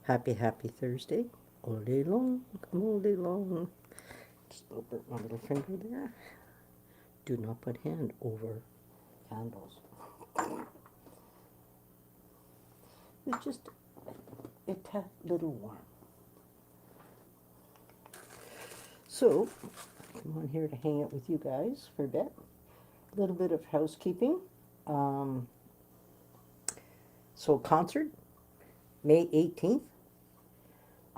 Happy Thursday. All day long, come all day long. Just burnt my little finger there. Do not put hand over candles. It's just a tad little warm. So, come on here to hang out with you guys for a bit. A little bit of housekeeping. So, concert, May 18th.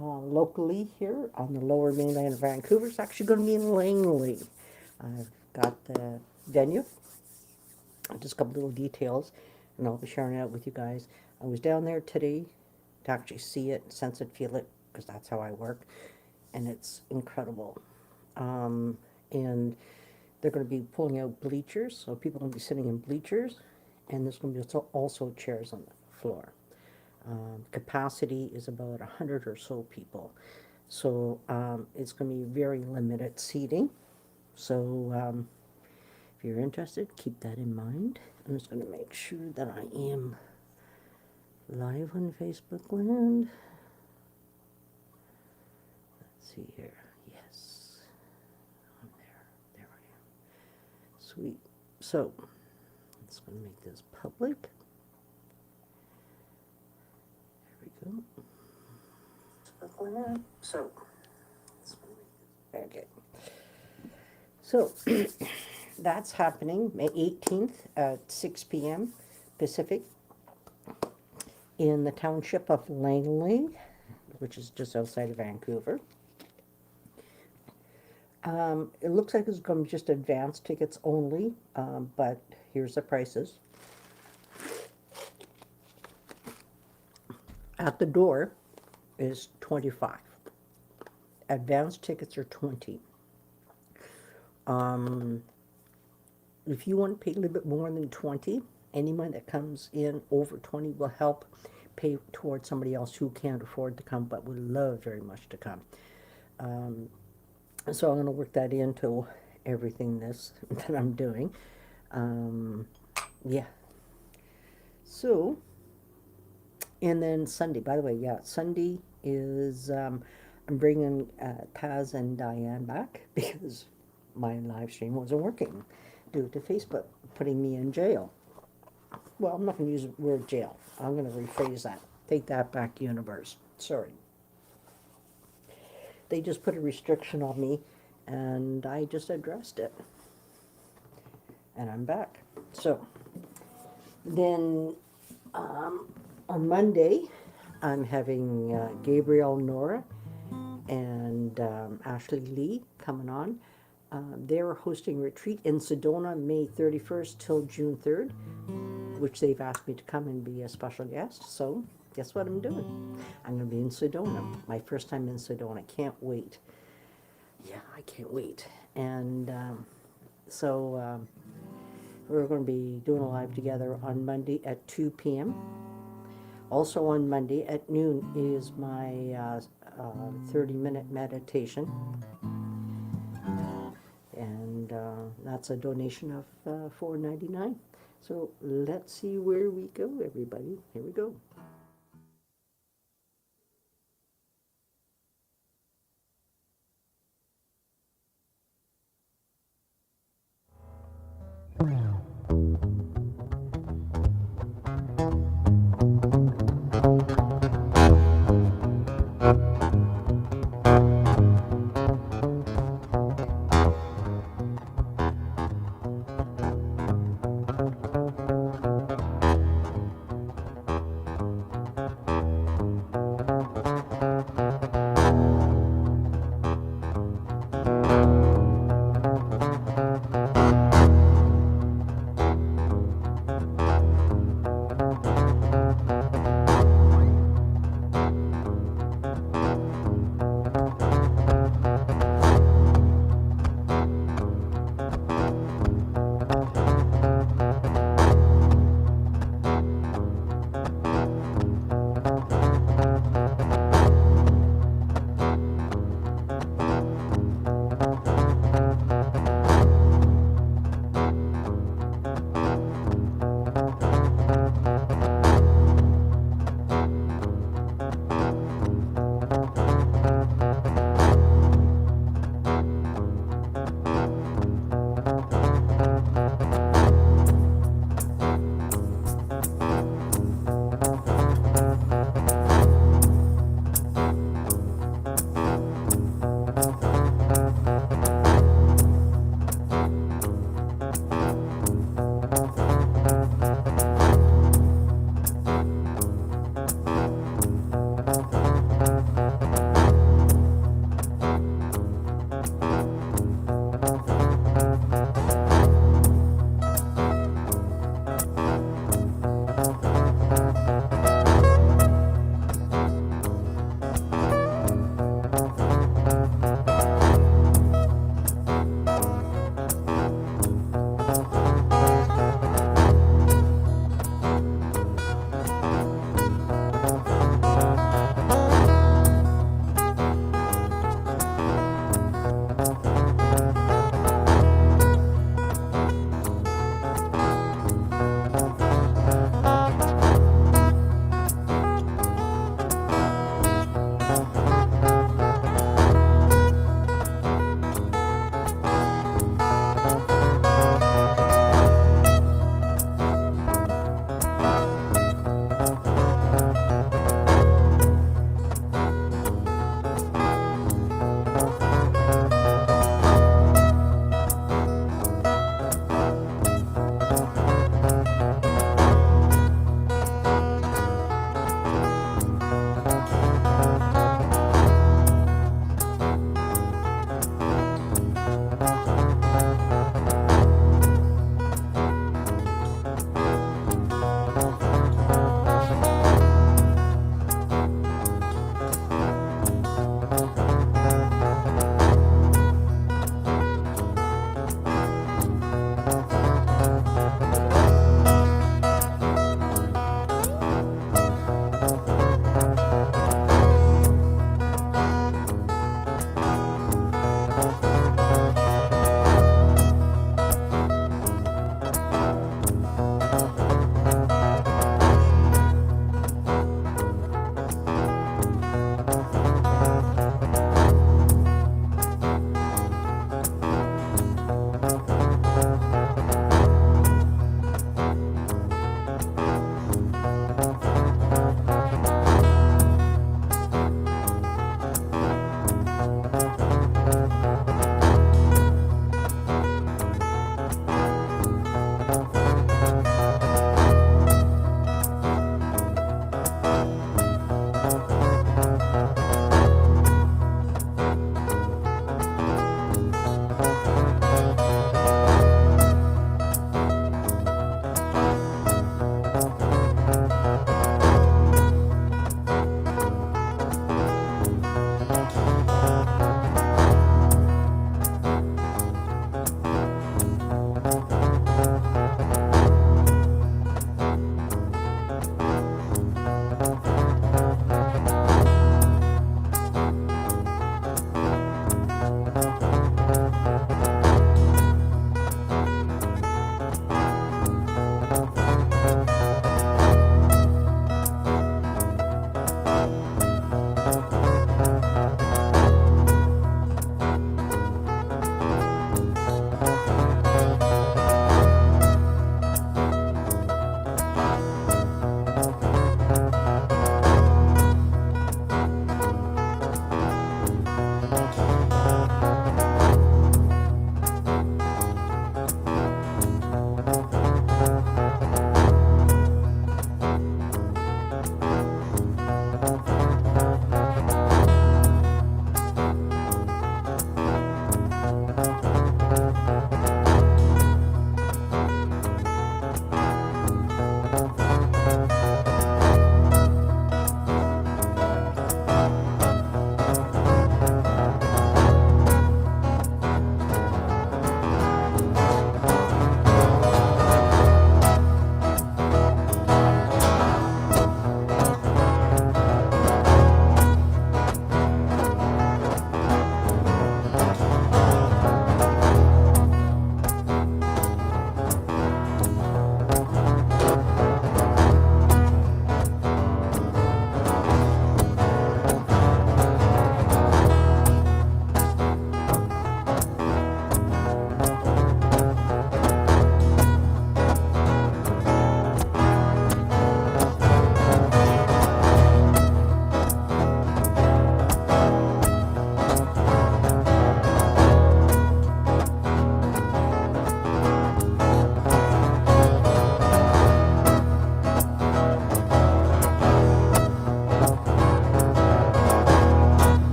Locally here on the lower mainland of Vancouver. It's actually going to be in Langley. I've got the venue, just a couple little details, and I'll be sharing it out with you guys. I was down there today to actually see it, sense it, feel it, because that's how I work, and it's incredible. And they're going to be pulling out bleachers, so people are going to be sitting in bleachers, and there's going to be also chairs on the floor. Capacity is about 100 or so people. So it's going to be very limited seating. So if you're interested, keep that in mind. I'm just going to make sure that I am live on Facebook land. Let's see here. Yes. I'm there. There I am. Sweet. So I'm just going to make this public. So, okay. So, that's happening May 18th at 6 p.m. Pacific in the township of Langley, which is just outside of Vancouver. It looks like it's going to be just advance tickets only, but here's the prices. At the door is $25. Advance tickets are $20. If you want to pay a little bit more than $20, anyone that comes in over $20 will help pay towards somebody else who can't afford to come but would love very much to come. So I'm going to work that into everything that I'm doing. Yeah. So, and then Sunday, by the way, yeah, Sunday is, I'm bringing Taz and Diane back because my live stream wasn't working due to Facebook putting me in jail. Well, I'm not going to use the word jail. I'm going to rephrase that. Take that back, universe. Sorry. They just put a restriction on me, and I just addressed it. And I'm back. So, then on Monday, I'm having Gabriel, Nohra, and Ashely Lee coming on. They're hosting a retreat in Sedona, May 31st till June 3rd, which they've asked me to come and be a special guest. So, guess what I'm doing? I'm going to be in Sedona. My first time in Sedona. Can't wait. Yeah, I can't wait. And so we're going to be doing a live together on Monday at 2 p.m. Also on Monday at noon is my 30-minute meditation. And that's a donation of $4.99. So let's see where we go, everybody. Here we go.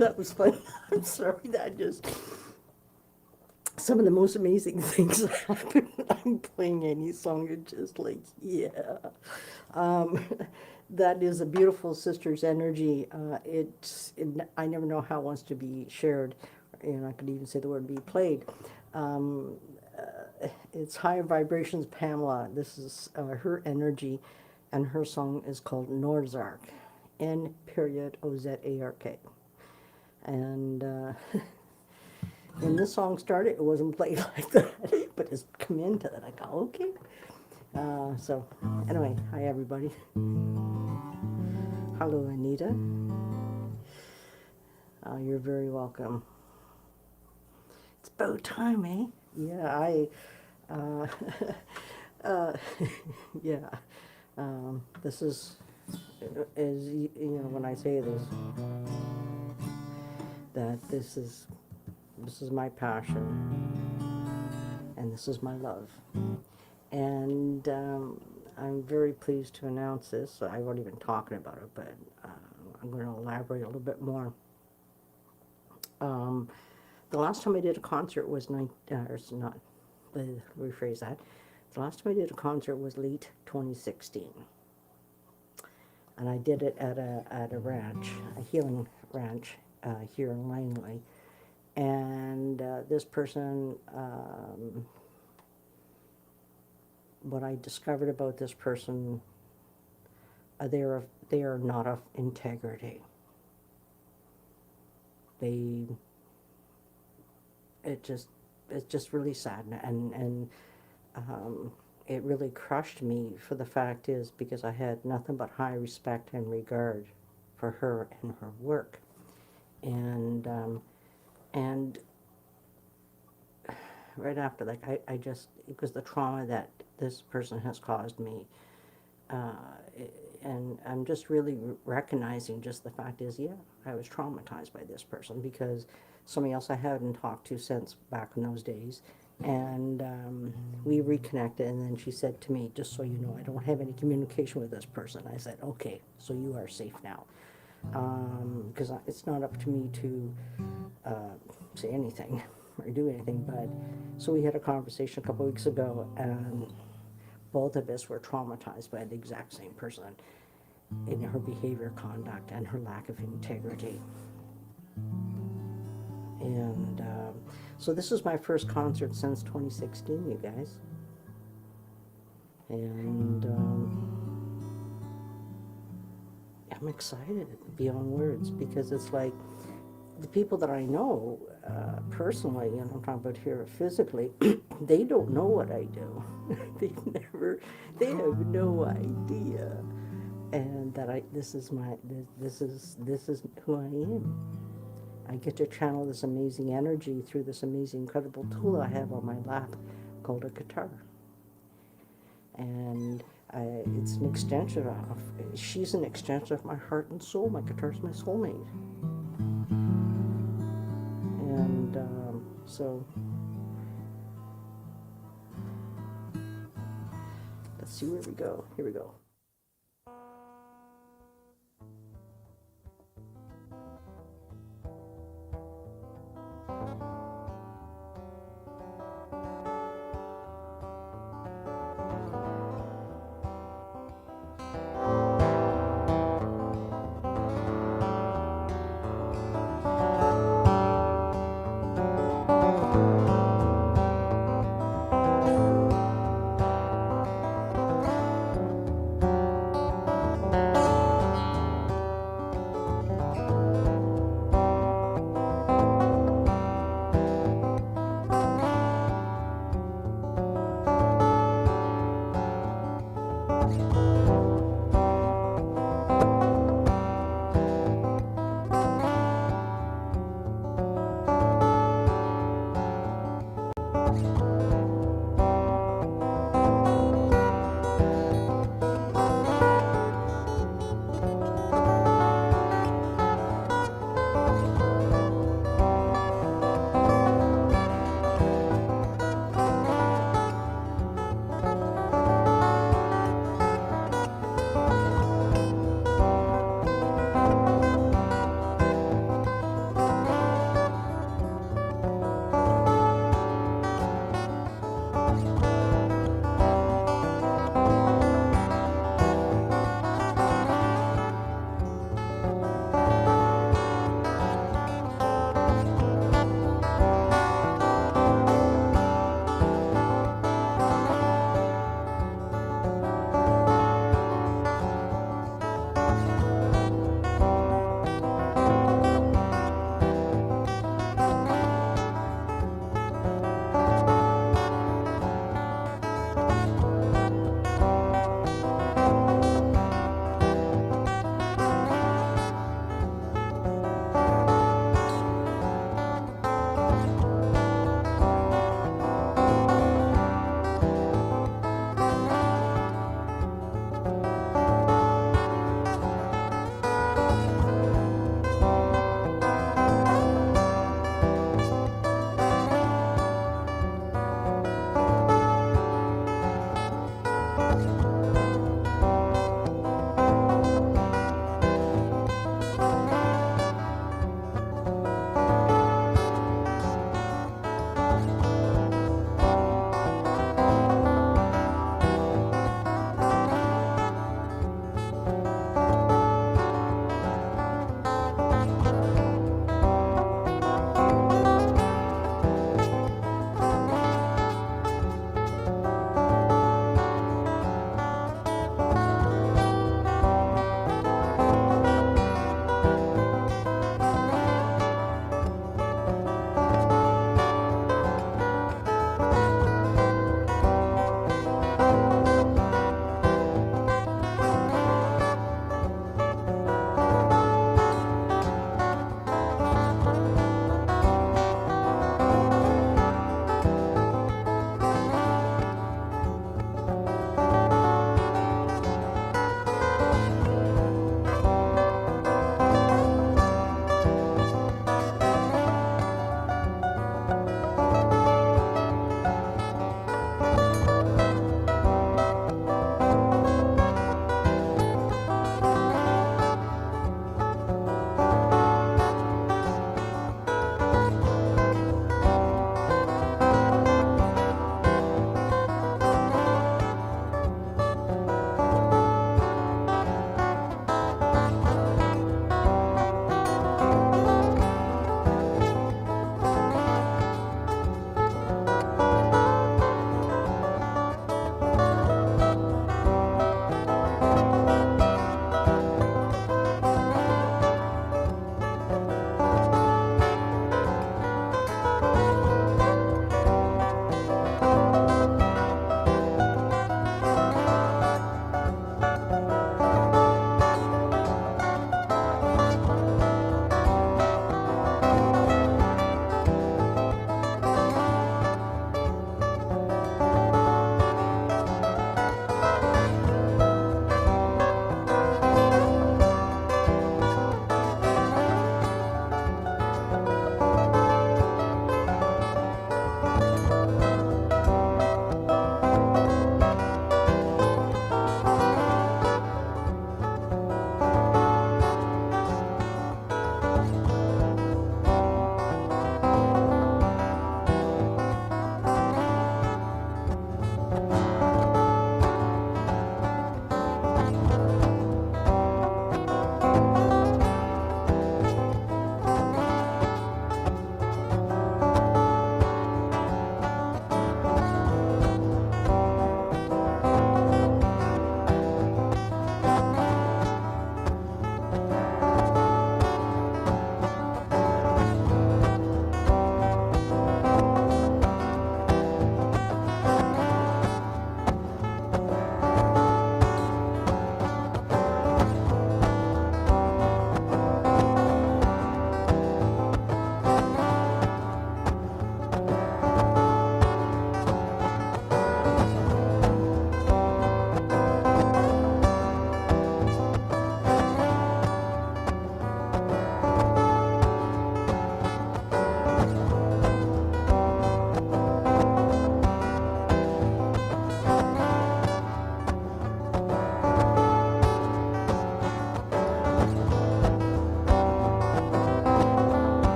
That was fun. I'm sorry, that just, some of the most amazing things happen when I'm playing any song. It's just like, yeah. Um, that is a beautiful sister's energy. I never know how it wants to be shared. I could even say the word be played. Um, it's Higher Vibrations Pamela. This is her energy, and her song is called Norzark, N.OZARK. And when this song started, it wasn't played like that, but it's come into that. I go, okay. So, anyway, hi everybody. Hello, Anita. You're very welcome. It's about time, eh? Yeah, yeah. This is when I say this, that this is my passion, and this is my love. And I'm very pleased to announce this. I've already been talking about it, but I'm going to elaborate a little bit more. The last time I did a concert was rephrase that. The last time I did a concert was late 2016, and I did it at a ranch, a healing ranch here in Langley. And this person, what I discovered about this person, they are not of integrity. It's just really sad, and it really crushed me. For the fact is, because I had nothing but high respect and regard for her and her work, and right after that, I just, it was the trauma that this person has caused me, and I'm just really recognizing just the fact is, yeah, I was traumatized by this person because somebody else I hadn't talked to since back in those days, and we reconnected, and then she said to me, just so you know, I don't have any communication with this person. I said, okay, so you are safe now, because it's not up to me to say anything or do anything. But so we had a conversation a couple weeks ago, and both of us were traumatized by the exact same person in her behavior, conduct, and her lack of integrity. And so this is my first concert since 2016, you guys. And I'm excited beyond words, because it's like the people that I know personally, and I'm talking about here physically, they don't know what I do. They have no idea. And that this is who I am. I get to channel this amazing energy through this amazing, incredible tool I have on my lap called a guitar. And it's an extension she's an extension of my heart and soul. My guitar's my soulmate. And so let's see where we go. Here we go.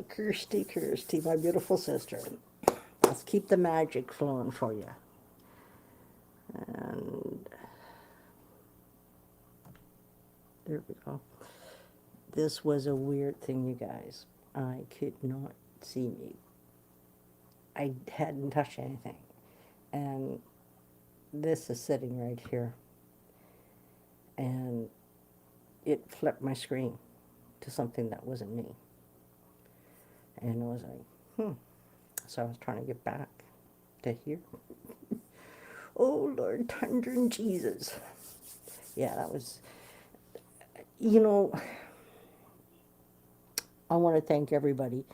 Kirsty, my beautiful sister. Let's keep the magic flowing for you. And there we go. This was a weird thing, you guys. I could not see me. I hadn't touched anything. And this is sitting right here. And it flipped my screen to something that wasn't me. And it was like, So I was trying to get back to here. Oh, Lord, tender and Jesus. Yeah, that was, you know, I want to thank everybody.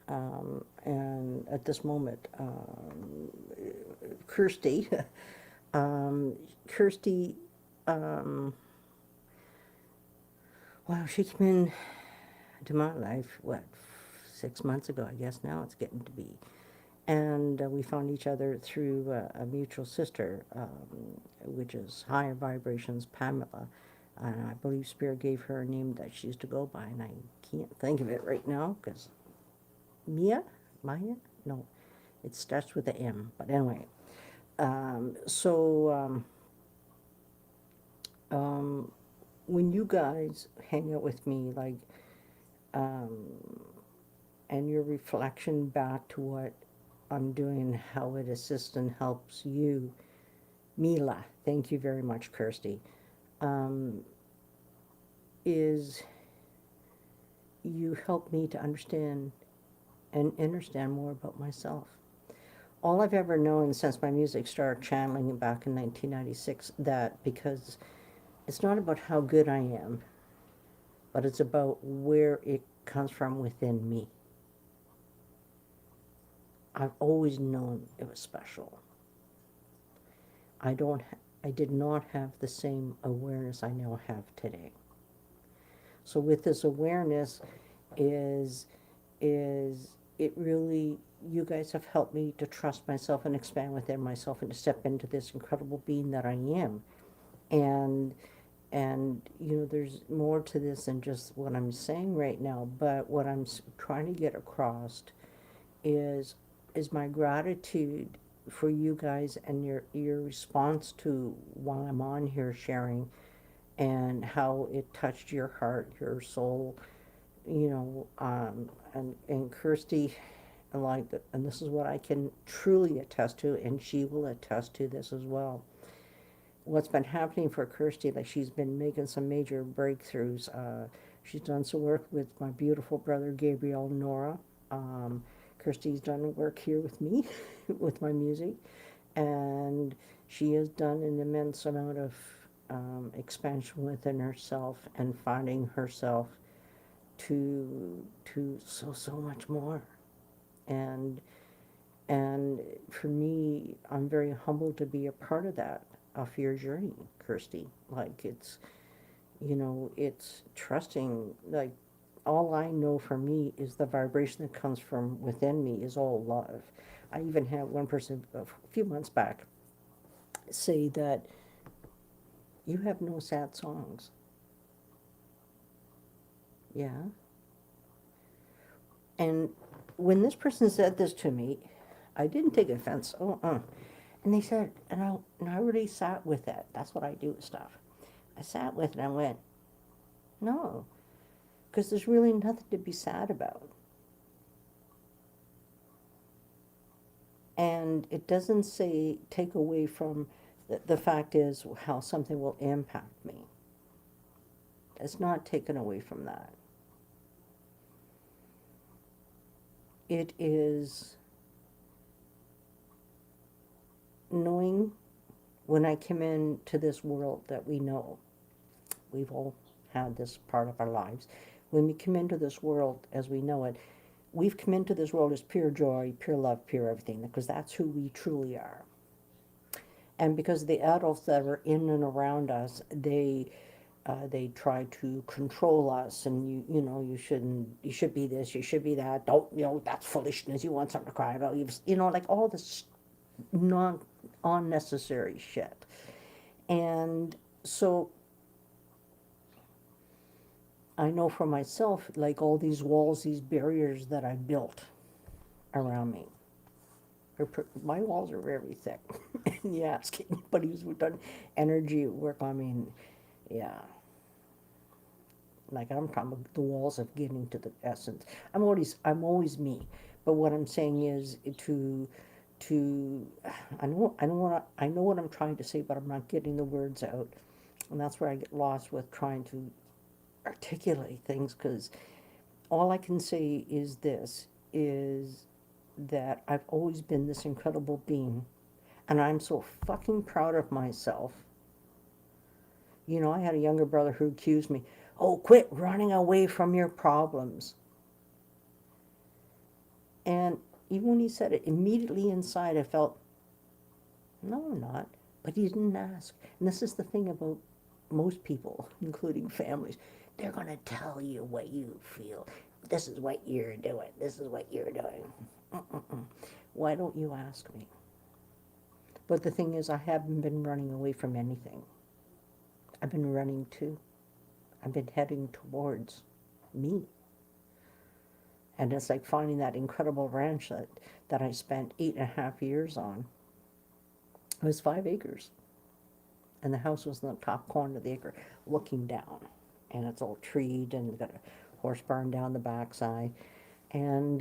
And at this moment, Kirsty, Kirsty, wow, she came in to my life, 6 months ago, I guess now it's getting to be. And we found each other through a mutual sister, which is Higher Vibrations, Pamela. And I believe Spirit gave her a name that she used to go by, and I can't think of it right now, because Maya? No, it starts with a M, but anyway. When you guys hang out with me, like, and your reflection back to what I'm doing and how it assists and helps you, Mila, thank you very much, Kirsty, is you help me to understand more about myself. All I've ever known since my music started channeling back in 1996, that because it's not about how good I am, but it's about where it comes from within me. I've always known it was special. I did not have the same awareness I now have today. So with this awareness is it really, you guys have helped me to trust myself and expand within myself and to step into this incredible being that I am. And there's more to this than just what I'm saying right now, but what I'm trying to get across is my gratitude for you guys and your response to while I'm on here sharing, and how it touched your heart, your soul, and Kirsty, and this is what I can truly attest to, and she will attest to this as well. What's been happening for Kirsty, like, she's been making some major breakthroughs. She's done some work with my beautiful brother Gabriel, Nohra. Kirsty's done work here with me with my music, and she has done an immense amount of expansion within herself and finding herself to so much more. And for me, I'm very humbled to be a part of that, of your journey, Kirsty. Like, it's trusting, like, all I know for me is the vibration that comes from within me is all love. I even had one person a few months back say that you have no sad songs. Yeah. And when this person said this to me, I didn't take offense. And they said, and I really sat with that. That's what I do with stuff. I sat with it and I went, no, because there's really nothing to be sad about. And it doesn't say take away from, the fact is how something will impact me. It's not taken away from that. It is knowing when I came into this world that we know, we've all had this part of our lives. When we come into this world as we know it, we've come into this world as pure joy, pure love, pure everything, because that's who we truly are. And because the adults that are in and around us, they try to control us, and you should be this, you should be that, don't, that's foolishness, you want something to cry about, like all this unnecessary shit. And so I know for myself, like all these walls, these barriers that I built around me. My walls are very thick. And you ask anybody who's done energy work on me, and yeah, like I'm talking about the walls of getting to the essence. I'm always me, but what I'm saying is to I know what I'm trying to say, but I'm not getting the words out, and that's where I get lost with trying to articulate things, because all I can say is this is that I've always been this incredible being, and I'm so fucking proud of myself. You know, I had a younger brother who accused me, oh, quit running away from your problems. And even when he said it, immediately inside I felt, no, I'm not. But he didn't ask. And this is the thing about most people, including families. They're going to tell you what you feel. This is what you're doing. This is what you're doing. Mm-mm-mm. Why don't you ask me? But the thing is, I haven't been running away from anything. I've been running to. I've been heading towards me. And it's like finding that incredible ranch that I spent 8.5 years on. It was 5 acres. And the house was in the top corner of the acre, looking down. And it's all treed and got a horse barn down the backside. And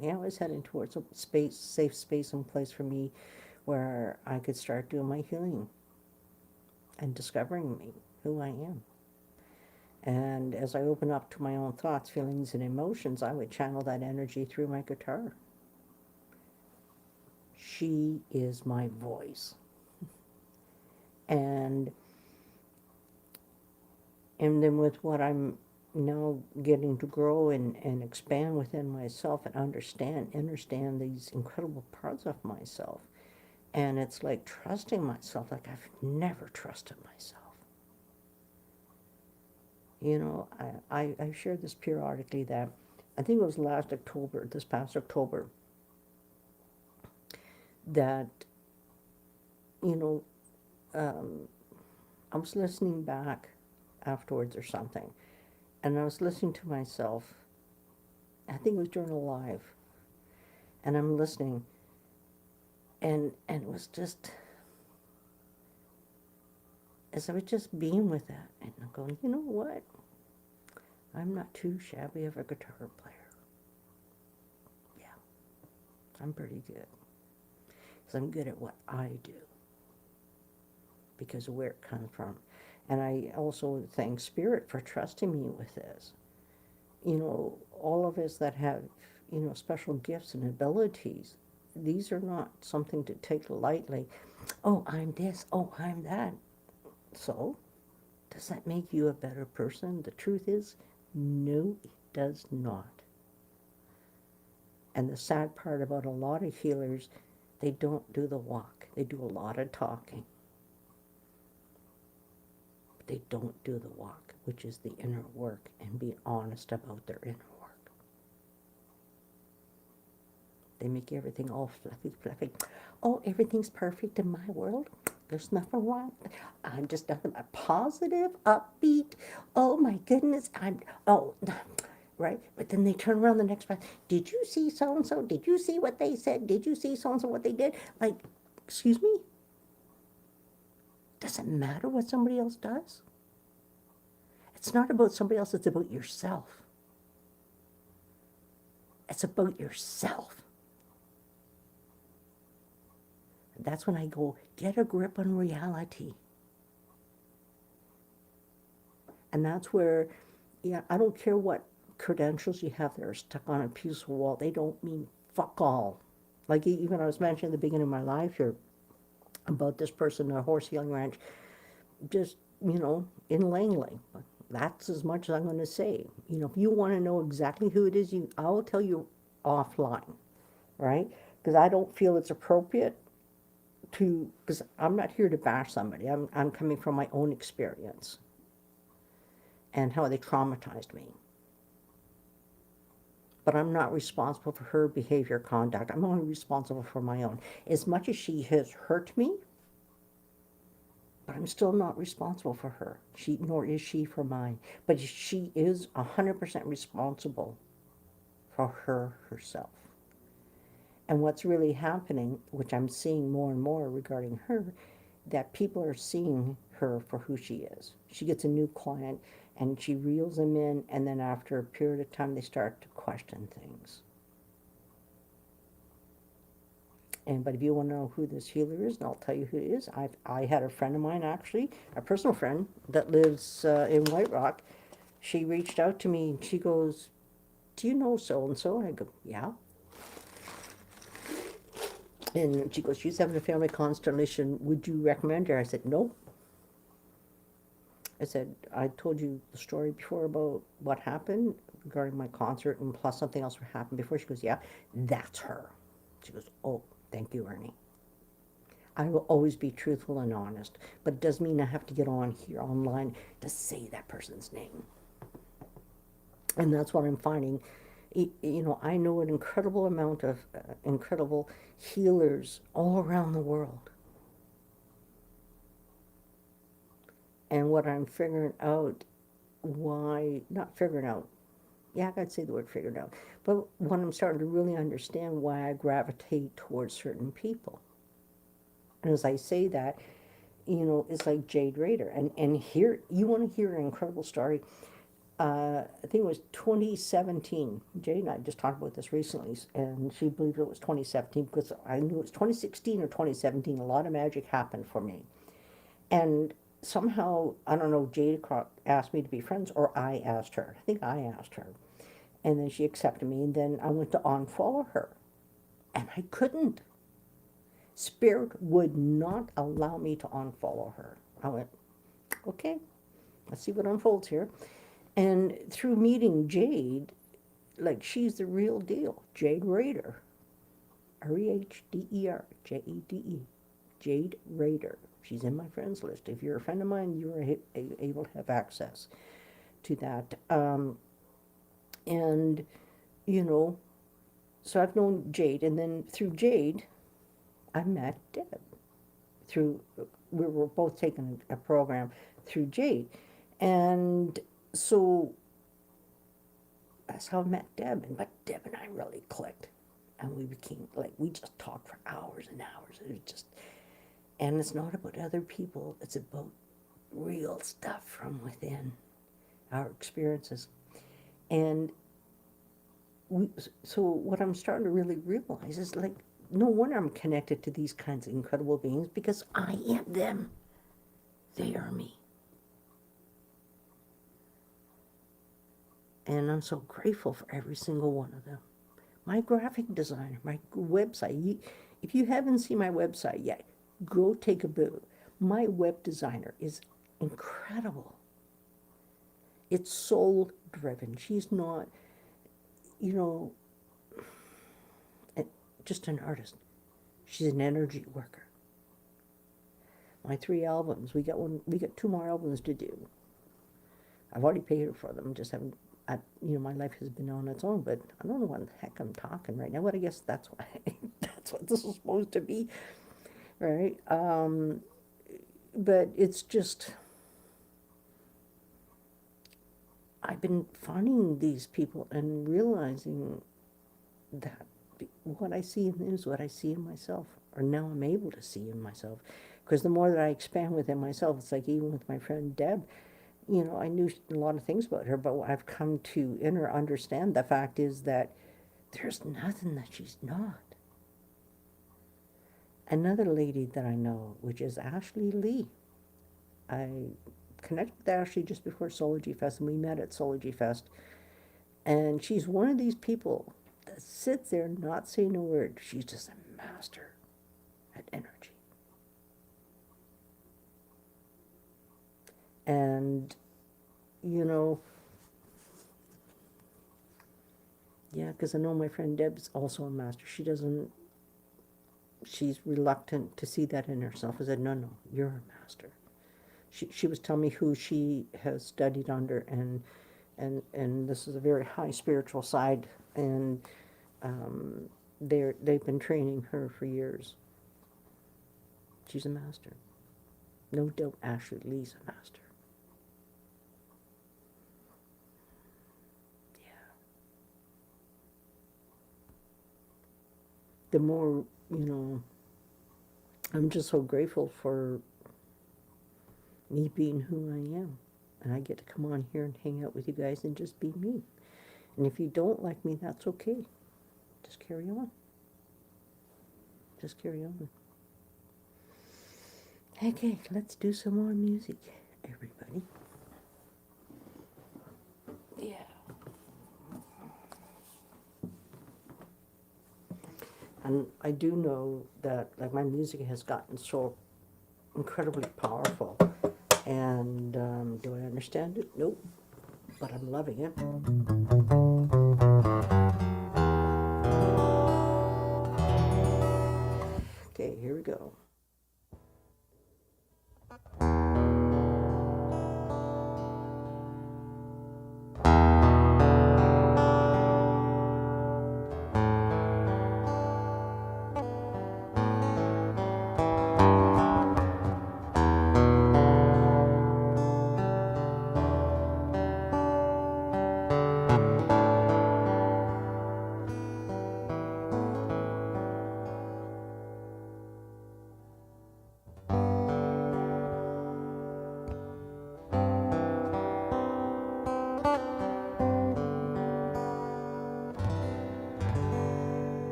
yeah, I was heading towards a space, safe space and place for me where I could start doing my healing and discovering me, who I am. And as I open up to my own thoughts, feelings, and emotions, I would channel that energy through my guitar. She is my voice. And then with what I'm now getting to grow and expand within myself and understand these incredible parts of myself. And it's like trusting myself like I've never trusted myself. You know, I shared this periodically that I think it was this past October, that, you know, I was listening back afterwards or something, and I was listening to myself. I think it was during a live, and I'm listening, and it was just, as I was just being with that, and I'm going, you know what? I'm not too shabby of a guitar player. Yeah, I'm pretty good. Because I'm good at what I do. Because of where it comes from. And I also thank Spirit for trusting me with this. You know, all of us that have, you know, special gifts and abilities, these are not something to take lightly. Oh, I'm this. Oh, I'm that. So, does that make you a better person? The truth is, no, it does not. And the sad part about a lot of healers, they don't do the walk. They do a lot of talking. But they don't do the walk, which is the inner work, and be honest about their inner work. They make everything all fluffy. Oh, everything's perfect in my world. There's nothing wrong. I'm just nothing but positive, upbeat. Oh my goodness, right? But then they turn around the next month. Did you see so-and-so? Did you see what they said? Did you see so-and-so what they did? Like, excuse me? Does it matter what somebody else does? It's not about somebody else, it's about yourself. It's about yourself. And that's when I go, get a grip on reality. And that's where, yeah, I don't care what credentials you have that are stuck on a piece of wall. They don't mean fuck all. Like even I was mentioning at the beginning of my life here about this person at a horse healing ranch, just, you know, in Langley. That's as much as I'm going to say. You know, if you want to know exactly who it is, I will tell you offline, right? Because I don't feel it's appropriate to, because I'm not here to bash somebody. I'm coming from my own experience and how they traumatized me. But I'm not responsible for her behavior, conduct. I'm only responsible for my own. As much as she has hurt me, but I'm still not responsible for her. Nor is she for mine. But she is 100% responsible for herself. And what's really happening, which I'm seeing more and more regarding her, that people are seeing her for who she is. She gets a new client and she reels them in, and then after a period of time they start to question things. But if you want to know who this healer is, and I'll tell you who it is. I had a friend of mine, actually, a personal friend that lives in White Rock. She reached out to me and she goes, "Do you know so and so?" I go, "Yeah." And she goes, "She's having a family constellation. Would you recommend her?" I said, "No." I said, "I told you the story before about what happened regarding my concert, and plus something else happened before." She goes, "Yeah, that's her." She goes, "Oh, thank you, Ernie. I will always be truthful and honest, but it doesn't mean I have to get on here online to say that person's name." And that's what I'm finding. I know an incredible amount of incredible healers all around the world. And what I'm figuring out, not figuring out, yeah, I'd say the word figured out, but when I'm starting to really understand why I gravitate towards certain people. And as I say that, it's like Jade Rader. And here, you want to hear an incredible story. I think it was 2017. Jade and I just talked about this recently, and she believed it was 2017 because I knew it was 2016 or 2017. A lot of magic happened for me. And somehow, I don't know, Jade asked me to be friends, or I asked her. I think I asked her. And then she accepted me, and then I went to unfollow her. And I couldn't. Spirit would not allow me to unfollow her. I went, okay, let's see what unfolds here. And through meeting Jade, like, she's the real deal. Jade Rader. Rehder. Jede. Jade Rader. She's in my friends list. If you're a friend of mine, you are able to have access to that. And, so I've known Jade. And then through Jade, I met Deb. We were both taking a program through Jade. And so that's how I met Deb. But Deb and I really clicked. And we became, we just talked for hours and hours. It was just, and it's not about other people. It's about real stuff from within our experiences. And so what I'm starting to really realize is, no wonder I'm connected to these kinds of incredible beings, because I am them. They are me. And I'm so grateful for every single one of them. My graphic designer, my website. If you haven't seen my website yet, go take a boo. My web designer is incredible. It's soul driven. She's not, just an artist. She's an energy worker. My 3 albums, we got 2 more albums to do. I've already paid her for them, just haven't, my life has been on its own, but I don't know what the heck I'm talking right now, but I guess that's why, that's what this is supposed to be, right? But it's just, I've been finding these people and realizing that what I see in them is what I see in myself, or now I'm able to see in myself. Because the more that I expand within myself, it's like even with my friend Deb, I knew a lot of things about her, but I've come to understand the fact is that there's nothing that she's not. Another lady that I know, which is Ashely Lee. I connected with Ashely just before Soulful Fest, and we met at Soulful Fest. And she's one of these people that sits there not saying a word. She's just a master at energy. And, yeah, because I know my friend Deb's also a master. She's reluctant to see that in herself. I said, no, you're a master. She was telling me who she has studied under, and this is a very high spiritual side, and they've been training her for years. She's a master. No doubt Ashely Lee's a master. Yeah. The more, I'm just so grateful for me being who I am. And I get to come on here and hang out with you guys and just be me. And if you don't like me, that's okay. Just carry on. Just carry on. Okay, let's do some more music, everybody. Yeah. And I do know that like my music has gotten so incredibly powerful. And do I understand it? Nope. But I'm loving it. Okay, here we go.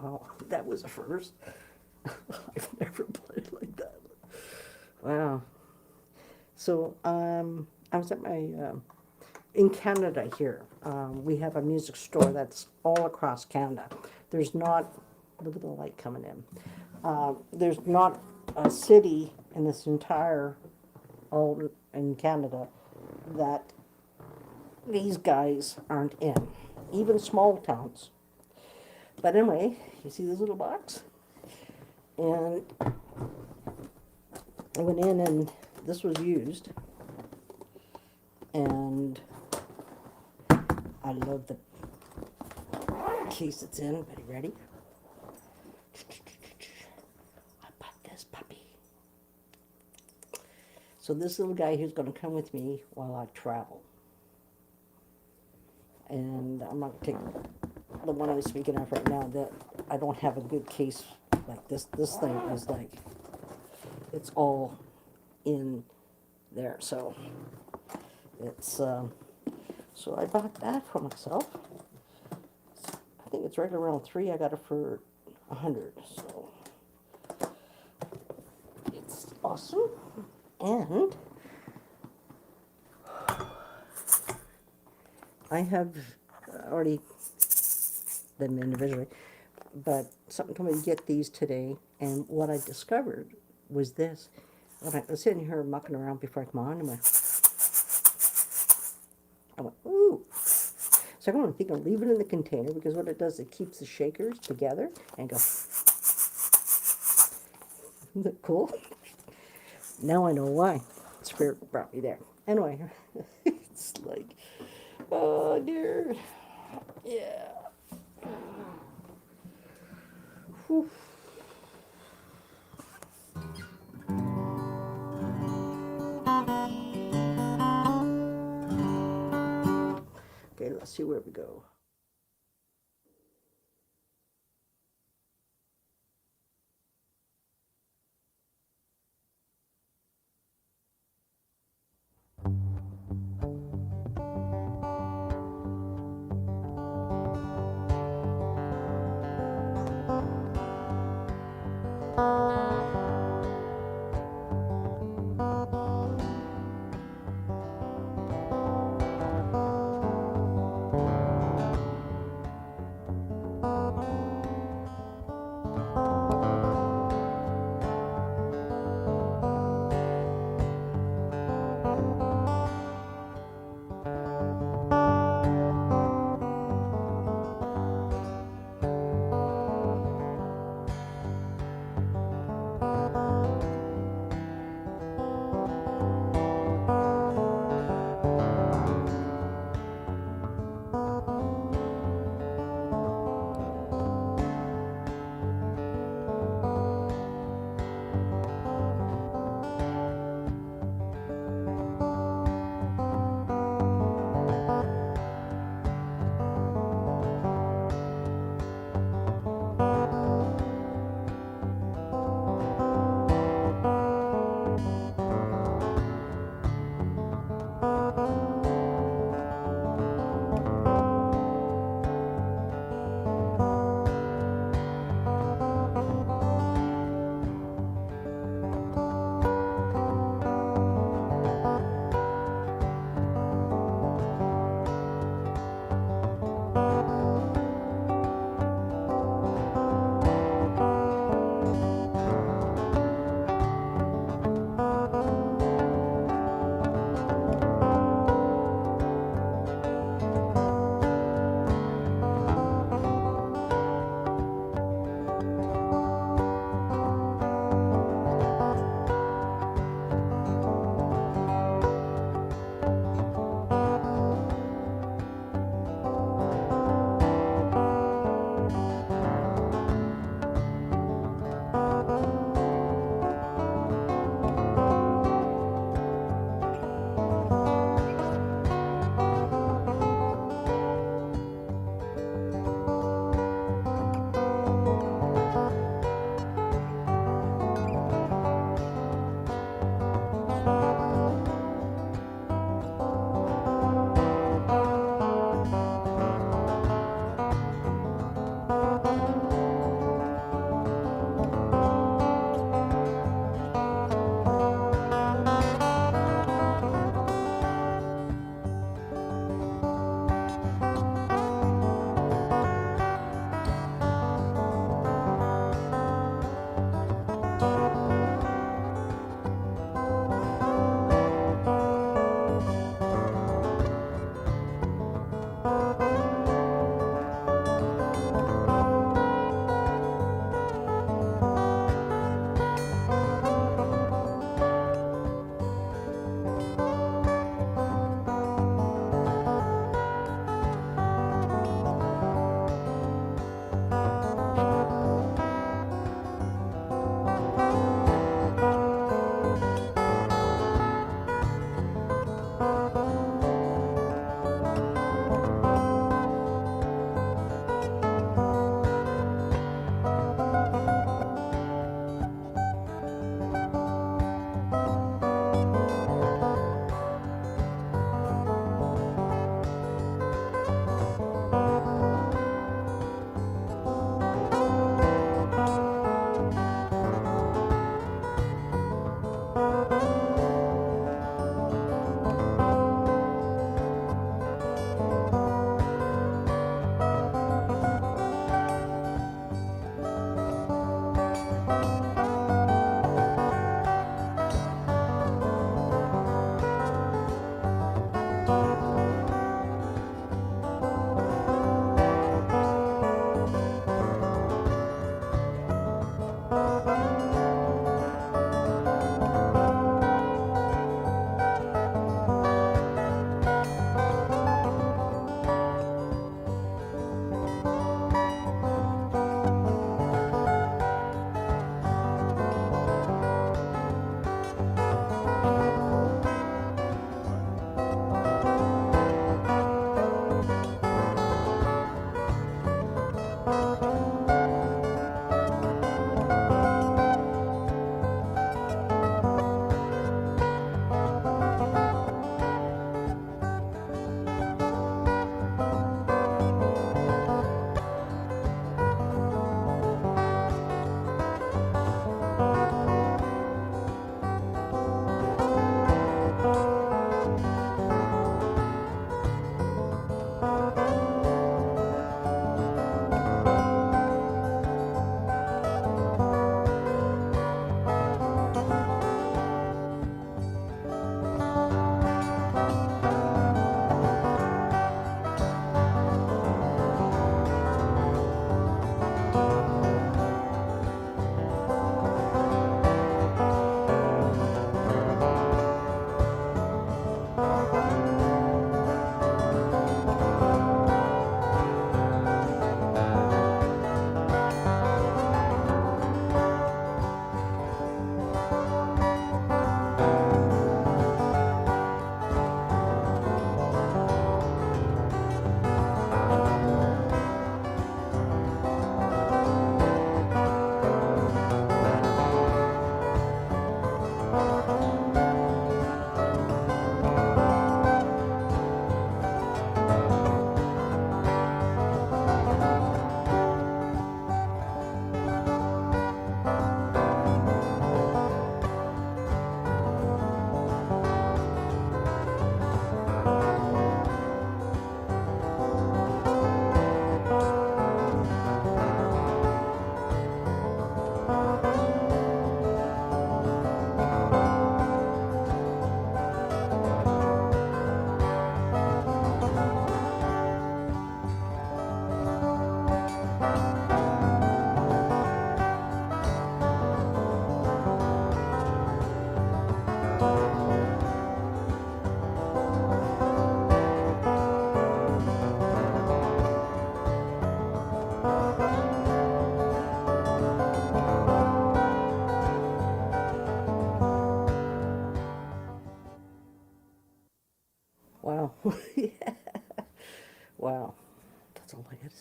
Wow, that was a first. I've never played like that. Wow. So I was at my in Canada here. We have a music store that's all across Canada. There's not, look at the light coming in. There's not a city in this entire, all in Canada, that these guys aren't in, even small towns. But anyway, you see this little box? And I went in and this was used. And I love the case it's in. Everybody ready? I bought this puppy. So this little guy here's going to come with me while I travel. And I'm not going to take the one I was speaking of right now. That I don't have a good case like this. This thing is like, it's all in there. So it's so I bought that for myself. I think it's right around $3. I got it for $100. So it's awesome. And I have already them individually, but something told me to get these today. And what I discovered was this. When I was sitting here mucking around before I come on, I went, ooh. So I'm going to think I'll leave it in the container because what it does, it keeps the shakers together and go. Isn't that cool? Now I know why Spirit brought me there. Anyway, it's like, oh dear. Yeah. Whew. Okay, let's see where we go.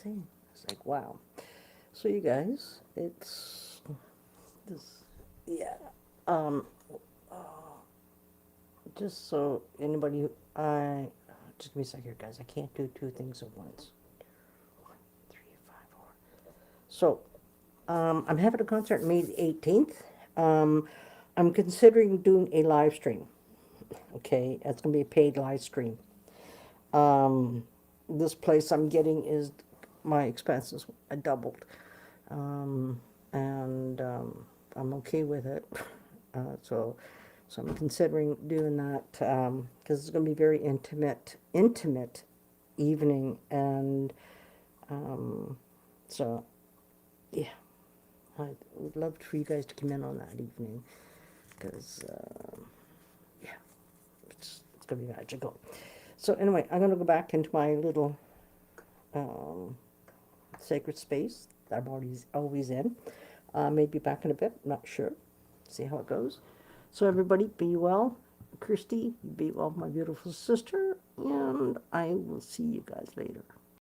insane. It's like, wow. So you guys, it's this, yeah. Um, just so anybody, just give me a second here, guys. I can't do two things at once. 1, 3, 5, 4. So, I'm having a concert May 18th. I'm considering doing a live stream. Okay, it's gonna be a paid live stream. Um, this place I'm getting is my expenses doubled, um, and I'm okay with it. So I'm considering doing that because it's going to be very intimate evening, and so yeah, I would love for you guys to come in on that evening because yeah, it's going to be magical. So anyway, I'm going to go back into my little um, sacred space that I'm always in. Maybe back in a bit, not sure. See how it goes. So everybody, be well. Christy, be well, my beautiful sister, and I will see you guys later.